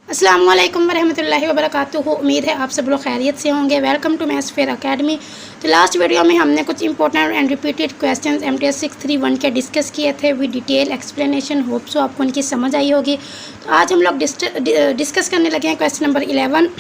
अस्सलाम वालेकुम वरहमतुल्लाहि वबरकातुहू। उम्मीद है आप सब लोग खैरियत से होंगे। Welcome to maths fair academy. तो लास्ट वीडियो में हमने कुछ important and repeated questions MTS 631 के डिस्कस किए थे with detail explanation. Hope so आपको उनकी समझ आई होगी। तो आज हम लोग डिस्कस करने लगे हैं क्वेश्चन नंबर 11।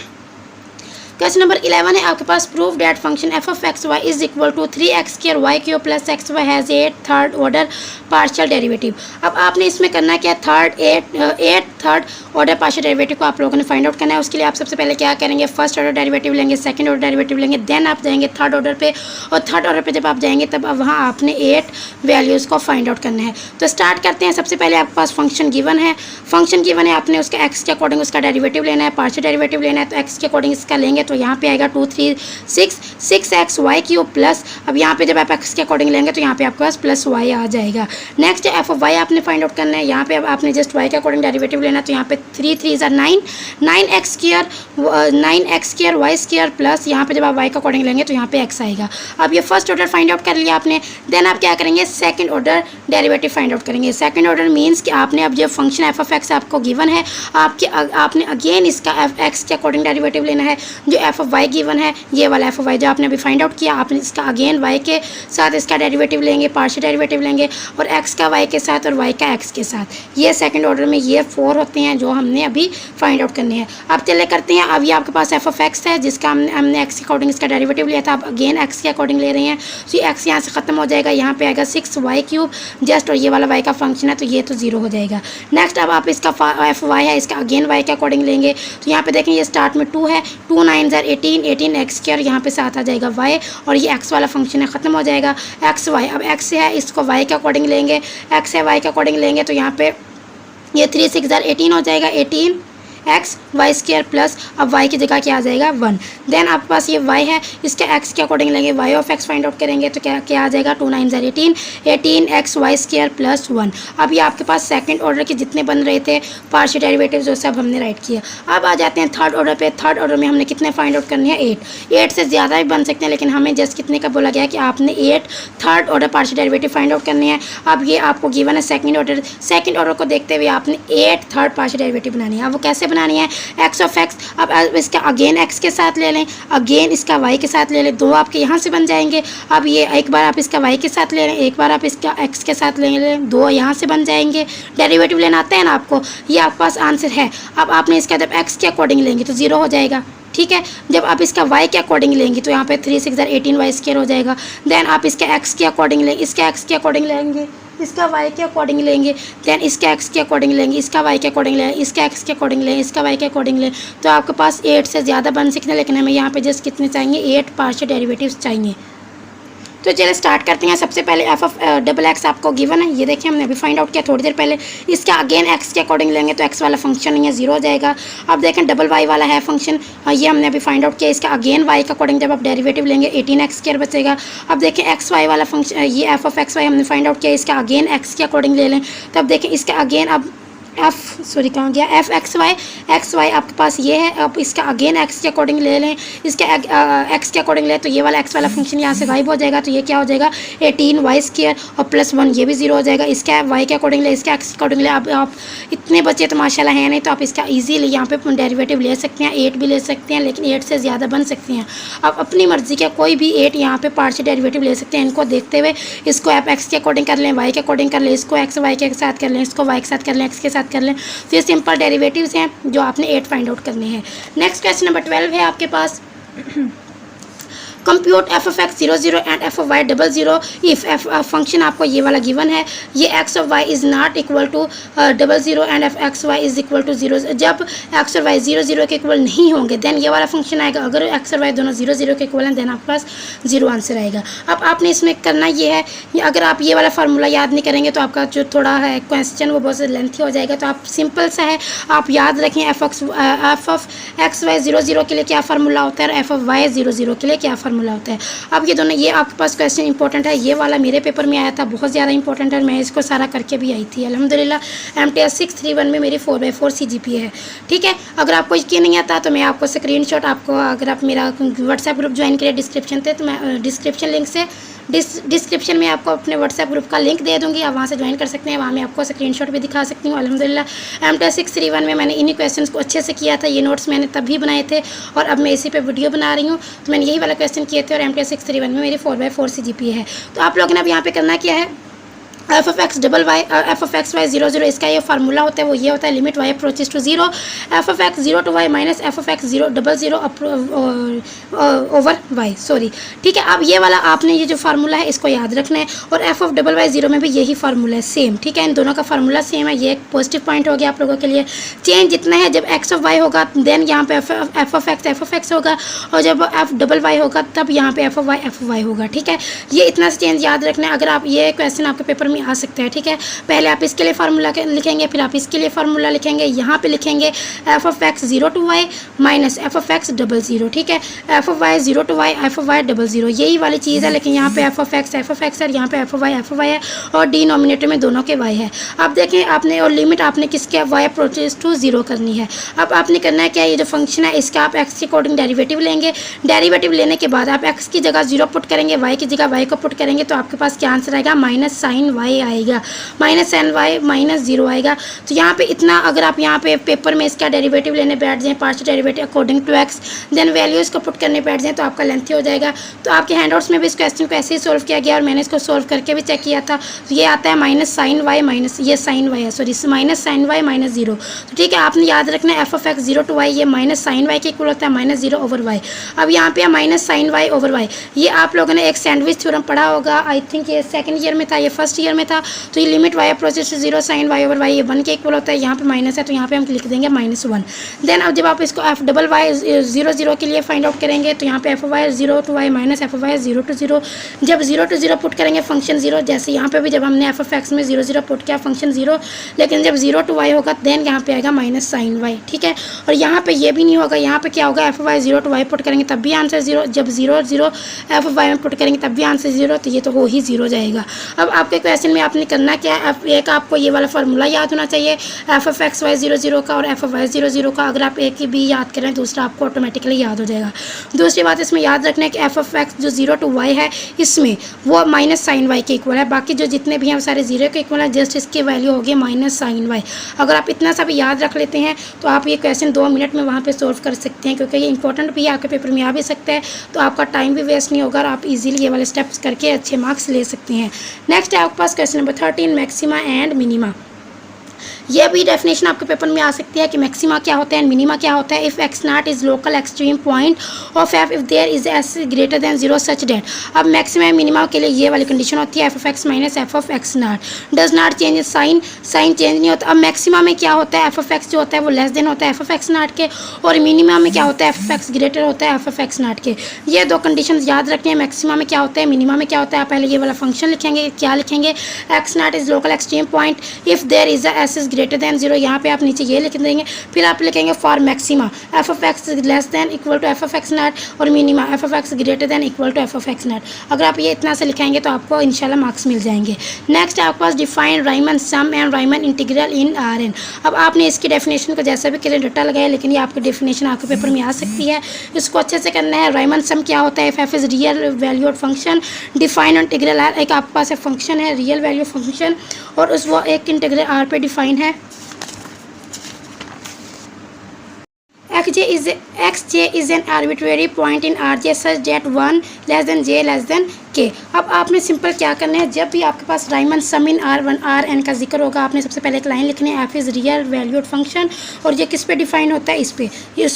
क्वेश्चन नंबर 11 है आपके पास, prove that function F of X Y is equal to 3x² Y cube plus X Y has 8 third order partial derivative. अब आपने इसमें करना क्या, eight third order partial derivative को आप लोगों ने फाइंड आउट करना है। उसके लिए आप सबसे पहले क्या करेंगे, फर्स्ट ऑर्डर डेरिवेटिव लेंगे, सेकंड ऑर्डर डेरिवेटिव लेंगे, देन आप जाएंगे थर्ड ऑर्डर पे, और थर्ड ऑर्डर पे जब आप जाएंगे तब अब वहाँ आपने 8 वैल्यूज़ को फाइंड आउट करना है। तो स्टार्ट करते हैं। सबसे पहले आपके पास फंक्शन गिवन है, आपने उसका एक्स के अकॉर्डिंग उसका डेरिवेटिव लेना है, पार्शियल डेरिवेटिव लेना है। तो एक्स के अकॉर्डिंग इसका लेंगे तो यहाँ पे आएगा 2 3 6 वाई क्यूब प्लस, अब यहाँ पे जब आप एक्स के अकॉर्डिंग लेंगे तो यहाँ पे आपके पास प्लस वाई आ जाएगा। नेक्स्ट एफ ऑफ वाई आपने फाइंड आउट करना है। यहाँ पे अब आपने जस्ट वाई के अकॉर्डिंग डेरिवेटिव लेना है। तो यहाँ पे 3 3 9 9x² वाई स्क्वायर प्लस, यहाँ पे जब आप वाई का अकॉर्डिंग लेंगे तो यहाँ पे एक्स आएगा। अब ये फर्स्ट ऑर्डर फाइंड आउट कर लिया आपने। देन आप क्या करेंगे, second order derivative find out करेंगे। सेकंड ऑर्डर मीन्स कि आपने अब जो फंक्शन एफ ऑफ एक्स आपको गिवन है, आपने अगेन इसका एफ एक्स के अकॉर्डिंग डेरिवेटिव लेना है। जो एफ ऑफ वाई गिवन है, ये वाला एफ ऑफ वाई जो आपने अभी फाइंड आउट किया, आपने इसका अगेन वाई के साथ इसका डेरिवेटिव लेंगे, पार्शियल डेरिवेटिव लेंगे, और एक्स का वाई के साथ और वाई का एक्स के साथ। ये सेकंड ऑर्डर में ये 4 होते हैं जो हमने अभी फाइंड आउट करने हैं। अब चले करते हैं। अब ये आपके पास एफ ऑफ एक्स है जिसका हमने एक्स के अकॉर्डिंग इसका डेरिवेटिव लिया था, आप अगेन एक्स के अकॉर्डिंग ले रहे हैं। तो एक्स यहाँ से खत्म हो जाएगा, यहाँ पे आएगा 6 वाई क्यूब जस्ट, और ये वाला वाई का फंक्शन है तो ये तो 0 हो जाएगा। नेक्स्ट अब आप इसका एफ वाई है, इसका अगेन वाई के अकॉर्डिंग लेंगे। तो यहाँ पे देखें ये स्टार्ट में 2 है, 2 9 18 x², यहाँ पे साथ आ जाएगा y, और ये x वाला फंक्शन है ख़त्म हो जाएगा। एक्स वाई, अब x है इसको y के अकॉर्डिंग लेंगे, x है y के अकॉर्डिंग लेंगे तो यहाँ पे ये 3 6 18 हो जाएगा, 18x वाई स्क्वायर प्लस, अब y की जगह क्या आ जाएगा 1। देन आपके पास ये y है, इसके x के अकॉर्डिंग लेंगे, y of x find out करेंगे तो क्या आ जाएगा 2 9 18x वाई स्क्वायर प्लस 1। अब ये आपके पास सेकंड ऑर्डर के जितने बन रहे थे पार्शियल डेरिवेटिव जो सब हमने राइट किया। अब आ जाते हैं थर्ड ऑर्डर पे। थर्ड ऑर्डर में हमने कितने फाइंड आउट करने हैं, 8 से ज़्यादा भी बन सकते हैं, लेकिन हमें जस्ट कितने का बोला गया है कि आपने 8 third order partial derivative find out करने हैं। अब ये आपको गिवन है सेकंड ऑर्डर को देखते हुए आपने 8 थर्ड पार्शियल डेरिवेटिव बनानी है। अब वो कैसे बनानी है, एक्स ऑफ एक्स, अब इसका अगेन एक्स के साथ ले लें, अगेन इसका वाई के साथ ले लें, 2 आपके यहाँ से बन जाएंगे। अब ये एक बार आप इसका वाई के साथ ले लें, एक बार आप इसका एक्स के साथ ले लें, 2 यहाँ से बन जाएंगे। डेरिवेटिव लेना आता है ना आपको, ये आपके पास आंसर है। अब आपने इसका जब एक्स के अकॉर्डिंग लेंगे तो 0 हो जाएगा, ठीक है। जब आप इसका y के अकॉर्डिंग लेंगे तो यहाँ पे 3 6 18 वाई स्क्वायर हो जाएगा। देन आप इसका x के अकॉर्डिंग लेंगे, इसका x के अकॉर्डिंग लेंगे, इसका y के अकॉर्डिंग लेंगे, देन इसका x के अकॉर्डिंग लेंगे, इसका y के अकॉर्डिंग लेंगे, इसका x के अकॉर्डिंग लेंगे, इसका y के अकॉर्डिंग लें। तो आपके पास 8 से ज़्यादा बन सकते हैं, लेकिन हमें यहाँ पे जस्ट कितने चाहिए, 8 पार्शियल डेरिवेटिव्स चाहिए। तो चलिए स्टार्ट करते हैं। सबसे पहले एफ ऑफ डबल एक्स आपको गिवन है, ये देखिए हमने अभी फाइंड आउट किया थोड़ी देर पहले। इसका अगेन एक्स के अकॉर्डिंग लेंगे तो एक्स वाला फंक्शन नहीं है, 0 हो जाएगा। अब देखें डबल वाई वाला है फंक्शन, ये हमने अभी फाइंड आउट किया। इसका अगेन वाई के अकॉर्डिंग जब आप डेरिवेटिव लेंगे 18x² बचेगा। अब देखें एक्स वाई वाला फंक्शन, ये एफ ऑफ एक्स वाई हमने फाइंड आउट किया, इसका अगेन एक्स के अकॉर्डिंग ले लें। तब देखें इसका अगेन अब कहाँ गया, एफ एक्स वाई आपके पास ये है। अब इसका अगेन एक्स के अकॉर्डिंग ले लें, इसके एक्स के अकॉर्डिंग ले तो ये वाला एक्स वाला फंक्शन यहाँ से गायब हो जाएगा। तो ये क्या हो जाएगा 18 वाई स्क्वायर और प्लस 1, ये भी 0 हो जाएगा। इसका वाई के अकॉर्डिंग ले, इसका एक्स के अकॉर्डिंग ले। अब आप इतने बच्चे तो माशाल्लाह है नहीं, तो आप इसका ईजीली यहाँ पे डेरिवेटिव ले सकते हैं, 8 भी ले सकते हैं, लेकिन 8 से ज़्यादा बन सकते हैं। आप अपनी मर्जी का कोई भी 8 यहाँ पे पार्शियल डेरिवेटिव ले सकते हैं। इनको देखते हुए इसको आप एक्स के अकॉर्डिंग कर लें, वाई के अकॉर्डिंग कर लें, इसको एक्स वाई के साथ कर लें, इसको वाई के साथ कर लें, एक्स के साथ कर लें। तो ये सिंपल डेरिवेटिव्स हैं जो आपने 8 फाइंड आउट करने हैं। नेक्स्ट क्वेश्चन नंबर 12 है आपके पास, compute F of X 0 0 and F of Y 0 0 if F function आपको ये वाला गिवन है, ये X of Y is not equal to 0 0 and F X Y is equal to 0। जब एक्स और वाई 0 0 के इक्वल नहीं होंगे देन ये वाला फंक्शन आएगा। अगर एक्स और वाई दोनों 0 0 के इक्वल हैं देन आपके पास 0 आंसर आएगा। अब आपने इसमें करना ये है, अगर आप ये वाला फार्मूला याद नहीं करेंगे तो आपका जो थोड़ा है क्वेश्चन वो बहुत लेंथी हो जाएगा। तो आप सिंपल सा है, आप याद रखें एफ ऑफ एक्स वाई 0 0 के लिए क्या फार्मूला होता है और एफ ऑफ वाई 0 0 के लिए क्या फार्मूला फार्मूला होता है। अब ये दोनों, ये आपके पास क्वेश्चन इंपॉर्टेंट है, ये वाला मेरे पेपर में आया था, बहुत ज़्यादा इंपॉर्टेंट है, मैं इसको सारा करके भी आई थी अल्हम्दुलिल्लाह। MTS 631 में मेरी 4/4 CGPA है, ठीक है। अगर आपको यकीन नहीं आता तो मैं आपको स्क्रीनशॉट, आपको अगर आप मेरा व्हाट्सएप ग्रुप ज्वाइन करिए डिस्क्रिप्शन से, तो मैं डिस्क्रिप्शन लिंक से डिस्क्रिप्शन में आपको अपने व्हाट्सएप ग्रुप का लिंक दे दूँगी, आप वहाँ से ज्वाइन कर सकते हैं, वहाँ मैं आपको स्क्रीनशॉट भी दिखा सकती हूँ अल्हम्दुलिल्लाह। MTS 631 में मैंने इन्हीं क्वेश्चंस को अच्छे से किया था, ये नोट्स मैंने तब भी बनाए थे और अब मैं इसी पे वीडियो बना रही हूँ, तो मैंने यही वाला क्वेश्चन किए थे और MTS 631 में मेरी 4/4 CGPA है। तो आप लोगों ने अब यहाँ पे करना क्या है, f(x) double Y f(x) y 0 0, इसका ये फार्मूला होता है, वो ये होता है limit y approaches to 0 f(x) 0 to y minus f(x) 0 double 0 over y, sorry, ठीक है। अब ये वाला आपने ये जो फार्मूला है इसको याद रखना है और f(y) 0 में भी यही फार्मूला है, सेम, ठीक है। इन दोनों का फार्मूला सेम है, ये एक पॉजिटिव पॉइंट हो गया आप लोगों के लिए। चेंज जितना है, जब x(y) होगा देन यहाँ पे f(x) होगा और जब f(y) होगा तब यहाँ पे f(y) होगा, ठीक है। ये इतना से चेंज याद रखना है। अगर आप, ये क्वेश्चन आपके पेपर में आ सकता है, ठीक है। पहले आप इसके लिए फार्मूला लिखेंगे, फिर आप इसके लिए फार्मूला लिखेंगे, यहाँ पे लिखेंगे f(x) 0 to y minus f(x) double 0, ठीक है। f(y) 0 to y f(y) double 0, यही वाली चीज़ है, लेकिन यहाँ पे f(x) है, यहाँ पे f(y) है और डिनोमिनेटर में दोनों के y है। अब देखें आपने, और लिमिट आपने किसके y अप्रोचेस टू 0 करनी है। अब आपने करना है क्या, ये जो फंक्शन है इसका आप x के अकॉर्डिंग डेरिवेटिव लेंगे, डेरिवेटिव लेने के बाद आप x की जगह 0 पुट करेंगे, y की जगह y को पुट करेंगे, तो आपके पास क्या आंसर आएगा, माइनस साइन y आएगा, माइनस साइन y माइनस 0 आएगा। तो यहाँ पे इतना, अगर आप यहाँ पे पेपर में इसका डेरिवेटिव लेने बैठ जाएं, partial derivative according to x, then values को पुट करने बैठ जाएं, तो आपका लेंथी हो जाएगा। तो आपके हैंडआउट्स में भी इस क्वेश्चन को ऐसे ही सोल्व किया गया और मैंने इसको सोल्व करके भी चेक किया था। तो ये आता है माइनस साइन y माइनस, ये साइन y है, sorry, minus sine y minus 0। तो ठीक है, आपने याद रखना है f(x) 0 to y, ये माइनस साइन y के इक्वल होता है माइनस 0 ओवर y। अब यहाँ पे minus sine y over y, ये आप लोगों ने एक सैंडविच थ्योरम पढ़ा होगा, आई थिंक ये सेकंड ईयर में था, ये फर्स्ट ईयर में था। तो ये limit y approaches to 0 sine y over y, ये 1 के इक्वल होता है, यहाँ पे माइनस है तो यहाँ पे हम लिख देंगे -1। देन अब जब आप इसको f(y) 0 0 के लिए फाइंड आउट करेंगे, तो यहाँ पे f(y) 0 to y minus f(y) 0 to 0, जब 0 to 0 पुट करेंगे फंक्शन 0, जैसे यहाँ पे भी जब हमने f(x) में 0 0 पुट किया फंक्शन 0, लेकिन जब 0 to y होगा देन यहाँ पे आएगा माइनस साइन y, ठीक है। और यहाँ पे ये भी नहीं होगा, यहाँ पे क्या होगा, f(y) 0 to y पुट करेंगे तब भी आंसर 0, जब 0 0 f(y) में पुट करेंगे तब भी आंसर 0, तो ये तो हो ही 0 जाएगा। अब आपके क्वेश्चन में आपने करना क्या है, एक आपको ये वाला फार्मूला याद होना चाहिए f(x) y 0 0 का और f(y) 0 0 का। अगर आप एक ही भी याद करें दूसरा आपको ऑटोमेटिकली याद हो जाएगा। दूसरी बात इसमें याद रखना है कि f(x) जो 0 to y है इसमें वो माइनस साइन y के इक्वल है, बाकी जो जितने भी हैं सारे 0 के इक्वल है, जस्ट इसकी वैल्यू होगी माइनस साइन y। अगर आप इतना सा भी याद रख लेते हैं तो आप ये क्वेश्चन 2 मिनट में वहाँ पे सोल्व कर सकते हैं, क्योंकि ये इंपॉर्टेंट भी है, आपके पेपर में आ भी सकता है, तो आपका टाइम भी वेस्ट नहीं होगा और आप इजीली ये वाले स्टेप्स करके अच्छे मार्क्स ले सकते हैं। नेक्स्ट है आपके पास question number 13, maxima and minima. ये भी डेफिनेशन आपके पेपर में आ सकती है कि मैक्सिमा क्या होता है एंड मिनिमा क्या होता है। If x nought is local extreme point of f if there is s greater than 0 such that. अब मैक्सिमा मिनिमा के लिए ये वाली कंडीशन होती है f(x) minus f(x) nought does not change sign change नहीं होता। अब मैक्सिमा में क्या होता है, f(x) जो होता है वो लेस देन होता है f(x) नॉट के, और मिनिमा में क्या होता है, f(x) ग्रेटर होता है f(x) नॉट के। ये दो कंडीशन याद रखनी है, मैक्सिमा में क्या होता है, मिनिमा में क्या होता है। आप पहले ये वाला फंक्शन लिखेंगे, क्या लिखेंगे, x nought is local extreme point if there is s is greater than 0, यहाँ पे आप नीचे ये लिख देंगे। फिर आप लिखेंगे for maxima f(x) less than equal to f(x) not और minima f(x) greater than equal to f(x) not. अगर आप ये इतना से लिखाएंगे तो आपको इंशाल्लाह मार्क्स मिल जाएंगे। नेक्स्ट आपके पास define Riemann sum and Riemann integral in Rn। अब आपने इसकी डेफिनेशन को जैसा भी करें रट्टा लगाया, लेकिन ये आपकी डेफिनेशन आपके पेपर में आ सकती है, इसको अच्छे से करना है। राइमन सम क्या होता है, f is real valued function, define integral R, एक आपके पास फंक्शन है रियल वैल्यू फंक्शन और उस वो एक इंटीग्रल R पे डिफाइन है। xj is an arbitrary point in Rj such that 1 less than j less than k। अब आपने सिंपल क्या करना है, जब भी आपके पास राइमन सम इन R1 Rn का जिक्र होगा, आपने सबसे पहले एक लाइन लिखनी है, f is real valued function, और ये किस पे डिफाइन होता है, इस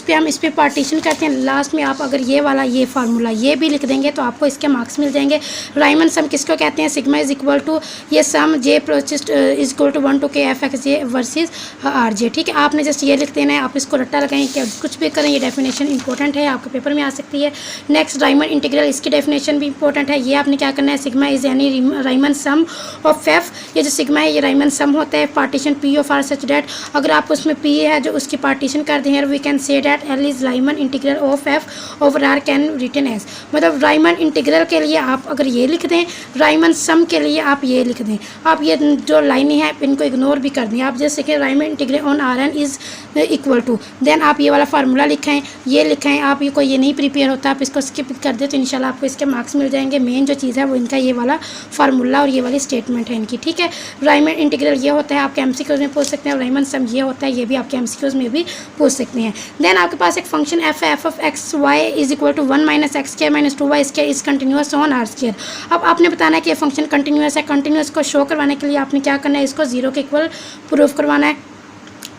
पे हम इस पे पार्टीशन करते हैं। लास्ट में आप अगर ये वाला ये फार्मूला ये भी लिख देंगे तो आपको इसके मार्क्स मिल जाएंगे। राइमन सम किसको कहते हैं, सिग्मा इज इक्वल टू ये सम j प्रोसिस्ट is equal to 1 to k f(x)j versus Rj, ठीक है। आपने जस्ट ये लिख देना है, आप इसको रट्टा लगाएं, क्या कुछ भी करें, ये डेफिनेशन इंपॉर्टेंट है, आपके पेपर में आ सकती है। नेक्स्ट राइमन इंटीग्रल, इसकी डेफिनेशन भी इंपॉर्टेंट है, ये आपने क्या करना है, सिग्मा इज यानी राइमन सम ऑफ एफ, ये जो सिग्मा है ये राइमन सम होता है partition P of R such that, अगर आप उसमें पी है जो उसकी पार्टीशन कर दें, we can say that L is Riemann integral of F over R can written as, मतलब राइमन इंटीग्रल के लिए आप अगर ये लिख दें, राइमन सम के लिए आप ये लिख दें, आप ये जो लाइनें हैं इनको इग्नोर भी कर दें, आप जैसे कि Riemann integral on R N is equal to, then आप ये वाला फार्मूला लिखें, ये लिखें, आप ये नहीं प्रिपेयर होता आप इसको स्किप कर दे तो इंशाल्लाह आपको इसके मार्क्स मिल जाएंगे। मेन जो चीज़ है वो इनका ये वाला फार्मूला और ये वाली स्टेटमेंट है इनकी, ठीक है। राइमन इंटीग्रल ये होता है, आपके एमसीक्यूज में पूछ सकते हैं, और राइमन सम ये होता है, ये भी आपके एमसीक्यूज में भी पूछ सकते हैं। देन आपके पास एक फंक्शन एफ है, F of X Y is equal to 1 minus X square minus 2y square is continuous on R square. अब आपने बताना है कि ये फंक्शन कंटिन्यूअस है, कंटिन्यूअस को शो करवाने के लिए आपने क्या करना है, इसको 0 के इक्वल प्रूफ करवाना है।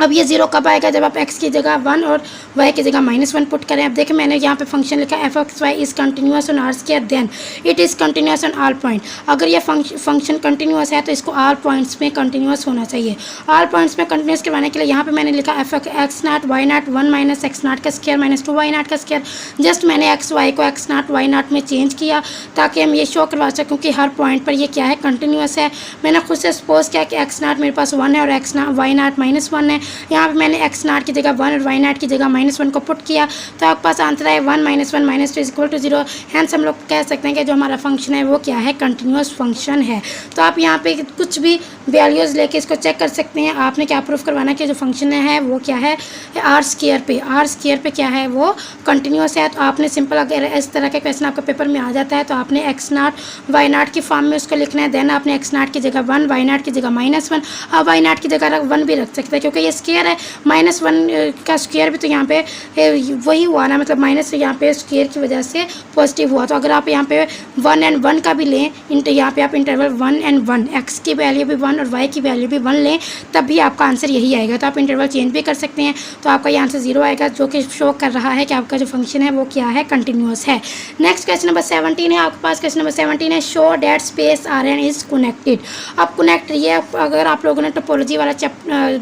अब ये 0 कब आएगा, जब आप x की जगह 1 और y की जगह -1 पुट करें। अब देखिए मैंने यहाँ पे फंक्शन लिखा F X Y is continuous on R square, then it is continuous on all point. अगर ये फंक्शन कंटिन्यूअस है तो इसको ऑल पॉइंट्स में कंटिन्यूअस होना चाहिए। ऑल पॉइंट्स में कंटिन्यूअस करवाने के लिए यहाँ पे मैंने लिखा एफ एक्स नाट वाई नाट 1 माइनस एक्स नाट का स्क्वायर माइनस 2y नाट का स्क्वायर। जस्ट मैंने एक्स वाई को एक्स नाट वाई नाट में चेंज किया ताकि हम ये शो करवा सकें कि हर पॉइंट पर ये क्या है, कंटिन्यूअस है। मैंने खुद से सपोज किया कि एक्स नाट मेरे पास 1 है और एक्स नाट वाई नाट -1 है। यहाँ पर मैंने एक्स नाट की जगह 1 और वाई नाट की जगह -1 को पुट किया तो आपके पास आंसर है 1 -1 -2 इज इक्वल टू 0। हैंस हम लोग कह सकते हैं कि जो हमारा फंक्शन है वो क्या है, कंटिन्यूअस फंक्शन है। तो आप यहाँ पे कुछ भी वैल्यूज़ लेके इसको चेक कर सकते हैं। आपने क्या प्रूफ करवाना कि जो फंक्शन है वो क्या है, आर स्क्वायर पे क्या है, वो कंटिन्यूअस है। तो आपने सिंपल अगर इस तरह के क्वेश्चन आपके पेपर में आ जाता है तो आपने एक्स नाट वाई नाट की फॉर्म में उसको लिखना है। देन आपने एक्स नाट की जगह 1, वाई नाट की जगह -1 और वाई नाट की जगह 1 भी रख सकते हैं क्योंकि ये स्क्वायर है। -1 का स्क्वायर भी तो यहाँ पे वही हुआ ना, मतलब माइनस यहाँ पे स्क्वायर की वजह से पॉजिटिव हुआ। तो अगर आप यहाँ पे 1 और 1 का भी लें, यहाँ पे आप इंटरवल 1 और 1, एक्स की वैल्यू भी 1 और वाई की वैल्यू भी 1 लें तब भी आपका आंसर यही आएगा। तो आप इंटरवल चेंज भी कर सकते हैं तो आपका ये आंसर 0 आएगा, जो कि शो कर रहा है कि आपका जो फंक्शन है वो क्या है, कंटिन्यूअस है। नेक्स्ट क्वेश्चन नंबर 17 है आपके पास। क्वेश्चन नंबर 17 है show that space R N is connected. अब कनेक्ट ये अगर आप लोगों ने टोपोलॉजी वाला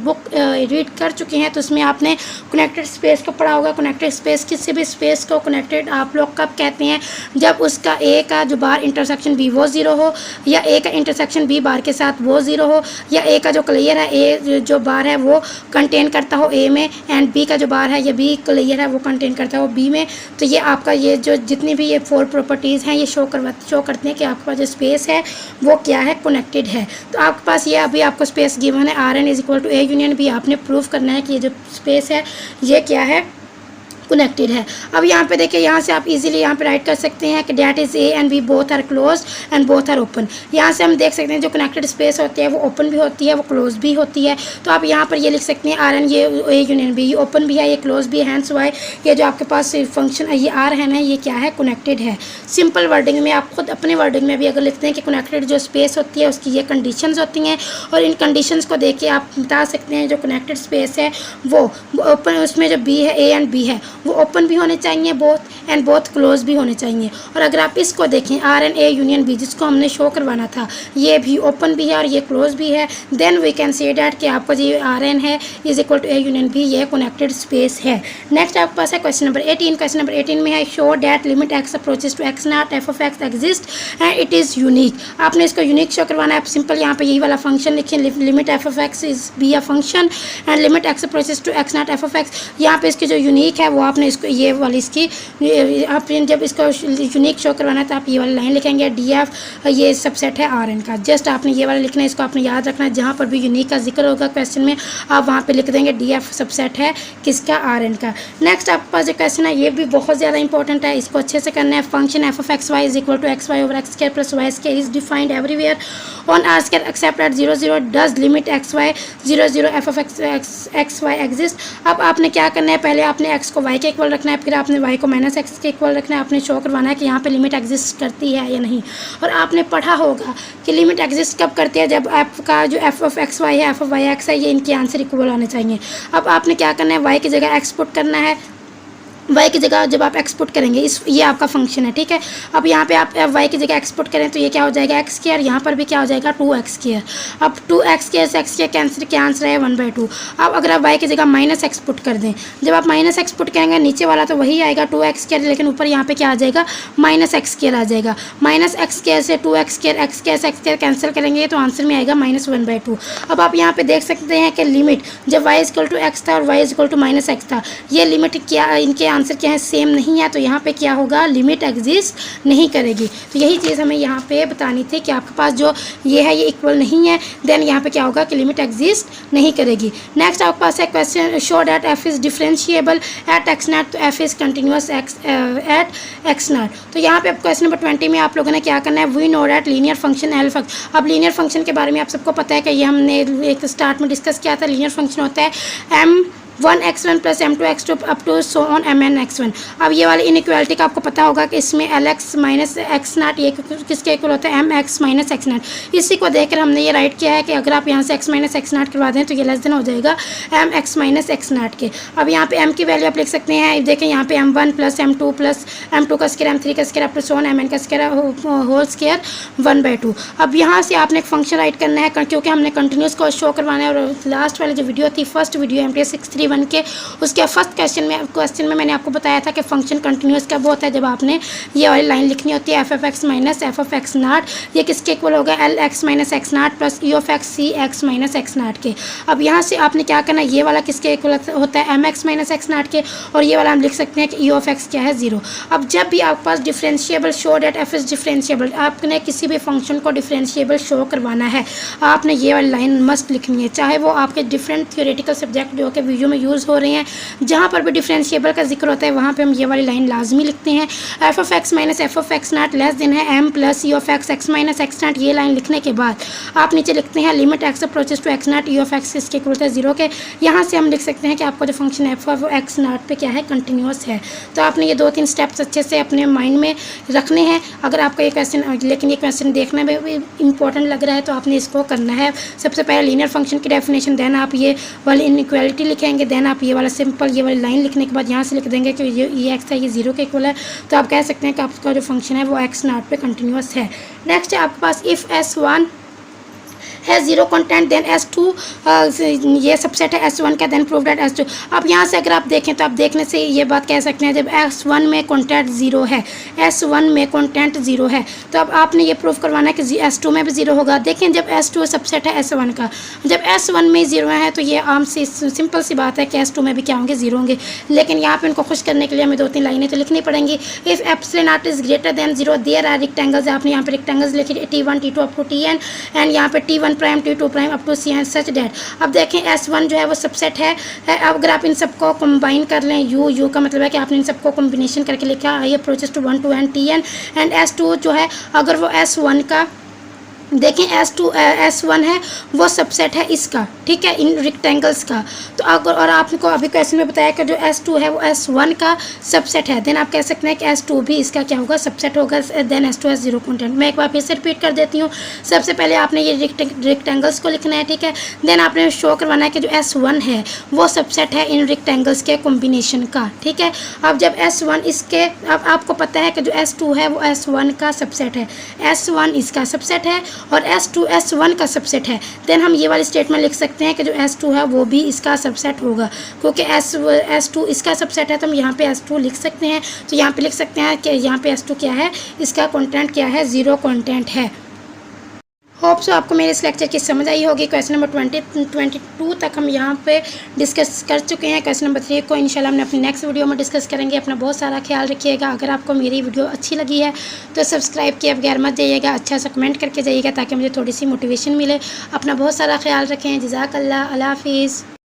बुक रीड कर चुके हैं तो उसमें आपने कनेक्टेड स्पेस को पढ़ा होगा। कनेक्टेड स्पेस किसी भी स्पेस को कनेक्टेड आप लोग कब कहते हैं, जब उसका ए का जो बार इंटरसेक्शन बी वो 0 हो, या ए का इंटरसेक्शन बी बार के साथ वो 0 हो, या ए का जो क्लियर है ए जो बार है वो कंटेन करता हो ए में, एंड बी का जो बार है या बी क्लियर है वो कंटेन करता हो बी में। तो ये आपका ये जो जितनी भी ये 4 प्रॉपर्टीज़ हैं ये शो करते हैं कि आपके पास जो स्पेस है वो क्या है, कनेक्टेड है। तो आपके पास ये अभी आपको स्पेस गिवन है R N is equal to A union B. आपने प्रूव करना है कि ये जो स्पेस है ये क्या है, कनेक्टेड है। अब यहाँ पे देखिए, यहाँ से आप इजीली यहाँ पे राइट कर सकते हैं कि that is A and B both are close and both are open. यहाँ से हम देख सकते हैं जो कनेक्टेड स्पेस होती है वो ओपन भी होती है, वो क्लोज भी होती है। तो आप यहाँ पर ये लिख सकते हैं आर एन ये ए यूनियन बी, ये ओपन भी है, ये क्लोज भी है, हैंस वाई ये जो आपके पास फंक्शन ये आर है ना, ये क्या है, कनेक्टेड है। सिंपल वर्डिंग में आप खुद अपने वर्डिंग में भी अगर लिखते हैं कि कनेक्टेड जो स्पेस होती है उसकी ये कंडीशंस होती हैं, और इन कंडीशंस को देख के आप बता सकते हैं जो कनेक्टेड स्पेस है वो ओपन, उसमें जो बी है ए एंड बी है वो ओपन भी होने चाहिए बोथ, एंड बोथ क्लोज भी होने चाहिए। और अगर आप इसको देखें R N A union B जिसको हमने शो करवाना था, ये भी ओपन भी है और ये क्लोज भी है, then we can say that कि आपका जो आर एन है is equal to A union B, ये कनेक्टेड स्पेस है। नेक्स्ट आपके पास है क्वेश्चन नंबर 18। क्वेश्चन नंबर 18 में है show that limit X approaches to X nought F of X exist and it is unique. आपने इसको यूनिक शो करवाना है। आप सिंपल यहाँ पे यही वाला फंक्शन लिखें, limit F of X is be a function and limit X approaches to X nought F of X. यहाँ पे इसकी जो यूनिक है वो आपने इसको ये वाली इसकी आप जब इसको यूनिक शो करवाना है तो आप ये वाली लाइन लिखेंगे डी एफ, ये सबसेट है आर एन का। जस्ट आपने ये वाला लिखना है, इसको आपने याद रखना है। जहाँ पर भी यूनिक का जिक्र होगा क्वेश्चन में आप वहाँ पे लिख देंगे डी एफ सबसेट है किसका, आर एन का। नेक्स्ट आपके पास जो क्वेश्चन है ये भी बहुत ज़्यादा इंपॉर्टेंट है, इसको अच्छे से करना है। Function F of X Y is equal to X Y over X square plus Y square is defined everywhere on R square except at 0 0 does limit X Y 0 0 F of X Y exist. अब आपने क्या करना है, पहले आपने x को Y के equal रखना है, फिर आपने वाई को माइनस एक्स के इक्वल रखना है। आपने शो करवाना है कि यहाँ पे लिमिट एग्जिस्ट करती है या नहीं। और आपने पढ़ा होगा कि लिमिट एग्जिस्ट कब करती है, जब आपका जो एफ ऑफ एक्स वाई है, एफ ऑफ वाई एक्स है, ये इनके आंसर इक्वल आने चाहिए। अब आपने क्या करना है, वाई की जगह एक्स पुट करना है, वाई की जगह जब आप एक्सपोर्ट करेंगे इस ये आपका फंक्शन है, ठीक है। अब यहाँ पे आप वाई की जगह एक्सपोर्ट करें तो ये क्या हो जाएगा एक्स स्क्वायर, यहाँ पर भी क्या हो जाएगा 2x स्क्वायर। अब 2x स्क्वायर से एक्स स्क्वायर कैंसिल, क्या आंसर है 1/2। अब अगर आप वाई की जगह माइनस एक्सपोर्ट कर दें, जब आप माइनस एक्सपोर्ट करेंगे नीचे वाला तो वही आएगा 2x स्क्वायर, लेकिन ऊपर यहाँ पे क्या आ जाएगा माइनस एक्स स्क्वायर आ जाएगा। माइनस एक्स स्क्वायर से 2x स्क्वायर, एक्स स्क्वायर से एक्स स्क्वायर कैंसिल करेंगे तो आंसर में आएगा -1/2। अब आप यहाँ पे देख सकते हैं कि लिमिट जब y = x था और y = -x था, ये लिमिट क्या इनके आंसर क्या है सेम नहीं है, तो यहाँ पे क्या होगा लिमिट एग्जिस्ट नहीं करेगी। तो यही चीज़ हमें यहाँ पे बतानी थी कि आपके पास जो ये है ये इक्वल नहीं है, देन यहाँ पे क्या होगा कि लिमिट एग्जिस्ट नहीं करेगी। नेक्स्ट आपके पास है question show that f is differentiable eight x0, तो f is continuous at x0। तो यहाँ पे क्वेश्चन नंबर 20 में आप लोगों ने क्या करना है, we know that linear function L function. अब लीनियर फंक्शन के बारे में आप सबको पता है कि ये हमने एक स्टार्ट में डिस्कस किया था। लीनियर फंक्शन होता है m1x1 + m2x2 up to so on mn(x1). अब ये वाली इनइक्वालिटी का आपको पता होगा कि इसमें lx - x0 ये किसके इक्वल होता है mx - x0। इसी को देखकर हमने ये राइट किया है कि अगर आप यहाँ से x - x0 करवा दें तो ये लेस देन हो जाएगा mx - x0 के। अब यहाँ पे m की वैल्यू आप लिख सकते हैं, देखें यहाँ पे m1 + m2 + m2 का स्क्वायर, m3 का square up to so on mn का स्क्वायर होल स्क्वायर 1/2। अब यहाँ से आपने एक फंक्शन राइट करना है क्योंकि हमने कंटिन्यूस को शो करवाना है। और लास्ट वाली जो वीडियो थी फर्स्ट वीडियो MTS 631 के, उसके फर्स्ट क्वेश्चन में मैंने आपको बताया था कि फंक्शन कंटिन्यूस कब होता है, जब आपने ये वाली लाइन लिखनी होती है f(x - f(x0), ये किसके इक्वल होगा lx - x0 + e(x cx - x0 के। अब यहाँ से आपने क्या करना है, ये वाला किसके इक्वल होता है mx - x0 के, और ये वाला हम लिख सकते हैं कि e(x) क्या है 0। अब जब भी आपके पास differentiable show that f is differentiable, आपने किसी भी फंक्शन को डिफरेंशिएबल शो करवाना है, आपने ये वाली लाइन मस्ट लिखनी है, चाहे वो आपके डिफरेंट थ्योरेटिकल सब्जेक्ट जो कि वीडियो में यूज़ हो रहे हैं, जहाँ पर भी डिफरेंशिएबल का जिक्र होता है वहाँ पे हम ये वाली लाइन लाजमी लिखते हैं। f(x - f(x0) लेस देन है m + e(x x - x0। ये लाइन लिखने के बाद आप नीचे लिखते हैं limit x approaches to x0 e(x) इसके इक्वल होता है 0 के। यहाँ से हम लिख सकते हैं कि आपका जो फंक्शन है वो x0 पे क्या है कंटिन्यूस है। तो आपने ये 2-3 स्टेप्स अच्छे से अपने माइंड में रखने हैं। अगर आपको ये क्वेश्चन, लेकिन ये क्वेश्चन देखने में भी इंपॉर्टेंट लग रहा है तो आपने इसको करना है। सबसे पहले लीनियर फंक्शन की डेफिनेशन, देन आप ये वाली इनइक्वालिटी लिखेंगे, देन आप ये वाला सिंपल ये वाली लाइन लिखने के बाद यहाँ से लिख देंगे कि ये x है ये 0 के इक्वल है। तो आप कह सकते हैं कि आपका जो फंक्शन है वो x0 पे कंटिन्यूस है। नेक्स्ट है आपके पास इफ़ S1 है 0 कंटेंट देन S2 ये सबसेट है S1 का, देन प्रूव दैट S2। अब यहाँ से अगर आप देखें तो आप देखने से ये बात कह सकते हैं जब S1 में कंटेंट 0 है, S1 में कंटेंट 0 है, तो अब आपने ये प्रूव करवाना है कि S2 में भी 0 होगा। देखें जब S2 सबसेट है S1 का, जब S1 में 0 है तो ये आम सी सिंपल सी बात है कि S2 में भी क्या होंगे 0 होंगे। लेकिन यहाँ पे इनको खुश करने के लिए हमें 2-3 लाइनें तो लिखनी पड़ेंगी। If epsilon is greater than 0 there are rectangles, आपने यहाँ पे रेक्टेंगल्स लिखे T1 T2 up to Tn, and यहाँ पे T1 prime T2 prime up to Cn such that. अब देखें S1 जो है वो सबसेट है। अब अगर आप इन सबको कंबाइन कर लें, U का मतलब है कि आपने इन सबको कॉम्बिनेशन करके लिखा I approaches to 1 to n Tn, and S2 जो है अगर वो S1 का देखें S1 है वो सबसेट है इसका, ठीक है, इन रेक्टेंगल्स का। तो अगर और आपको अभी क्वेश्चन में बताया कि जो S2 है वो S1 का सबसेट है, देन आप कह सकते हैं कि S2 भी इसका क्या होगा सबसेट होगा, देन S2 has 0 कंटेंट। मैं एक बार फिर से रिपीट कर देती हूँ। सबसे पहले आपने ये रेक्टेंगल्स को लिखना है, ठीक है, देन आपने शो करवाना है कि जो S1 है वो सबसेट है इन रेक्टेंगल्स के कॉम्बिनेशन का, ठीक है। अब जब S1 इसके, अब आपको पता है कि जो S2 है वो S1 का सबसेट है, S1 इसका सबसेट है और S2 S1 का सबसेट है, देन हम ये वाली स्टेटमेंट लिख सकते हैं कि जो S2 है वो भी इसका सबसेट होगा, क्योंकि S2 इसका सबसेट है तो हम यहाँ पे S2 लिख सकते हैं। तो यहाँ पे लिख सकते हैं कि यहाँ पे S2 क्या है, इसका कंटेंट क्या है, 0 कंटेंट है। होप सो आपको मेरे इस लेक्चर की समझ आई होगी। क्वेश्चन नंबर 22 तक हम यहाँ पे डिस्कस कर चुके हैं। क्वेश्चन नंबर 3 को इंशाल्लाह हमने अपनी नेक्स्ट वीडियो में डिस्कस करेंगे। अपना बहुत सारा ख्याल रखिएगा। अगर आपको मेरी वीडियो अच्छी लगी है तो सब्सक्राइब किए बगैर मत जाइएगा, अच्छा सा कमेंट करके जाइएगा ताकि मुझे थोड़ी सी मोटिवेशन मिले। अपना बहुत सारा ख्याल रखें। जज़ाकल्लाह, अल्लाह हाफिज़।